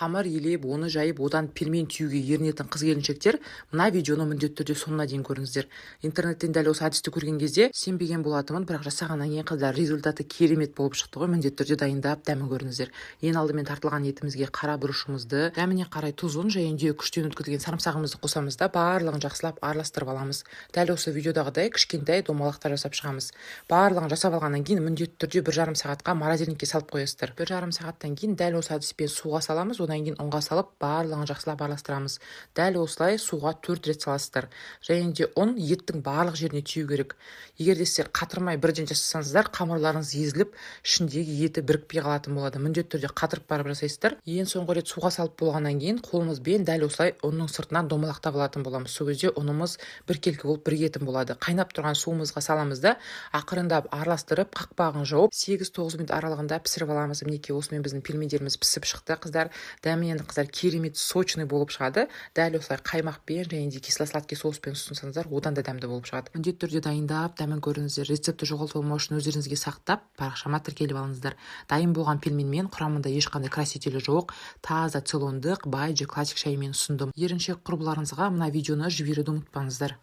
қамыр илеп, оны жайып, одан пельмен түюге ерінетін қыз-келіншектер мына видеоны міндетті түрде соңына дейін көріңіздер. Интернеттен дәл осы әдісті көрген кезде сенбеген болатынмын, бірақ жасағаннан кейін қыздар результаты керемет болып шықты ғой. Міндетті түрде дайындап дәмін көріңіздер. Ең алдымен тартылған етімізге қара бұрышымызды, дәміне қарай тұзын және күштен өткізілген сарымсағымызды қосамыз да барлығын жақсылап араластырып аламыз. Дәл осы видеодағыдай кішкентай домалақтар жасап шығамыз. Барлығын жасап алғаннан кейін міндетті түрде 1,5 сағатқа морозильникке салып қоясыздар. 1,5 сағаттан кейін дәл осы әдіспен суға саламыз, одан кейін ұнға салып барлығын жақсылап араластырамыз. Дәл осылай суға 4 рет саласыздар. Және де ұн еттің барлық жеріне тию керек. Егер де сіздер қатырмай бірден жасасаңыздар, қамырларыңыз езіліп, ішіндегі еті бірікпей қалатын болады. Міндетті түрде қатырып барып жасайсыздар. Ең соңғы рет суға салып болғаннан кейін қолымызбен дәл осылай ұнның сыртынан домалақтап алатын боламыз. Сол кезде ұнымыз біркелкі болып бірігетін болады. Қайнап тұрған суымызға саламыз да ақырындап араластырып, қақпағын жауып 8-9 минут аралығында пісіріп аламыз. Мінекей осымен біздің пельмендеріміз пісіп шықты, қыздар. Дәмі енді қыздар керемет сочный болып шығады. Дәл осылай қаймақпен және де кисло-сладкий соуспен ұсынсаңыздар, одан да дәмді болып шығады. Міндетті түрде дайындап дәмін көріңіздер. Рецепті жоғалтпау үшін өздеріңізге сақтап, парақшама тіркеліп алыңыздар. Дайын болған пельменмен құрамында ешқандай красителі жоқ, таза цейлондық Байджи классик шайымен ұсындым. Еріншек құрбыларыңызға мына видеоны жіберуді ұмытпаңыздар.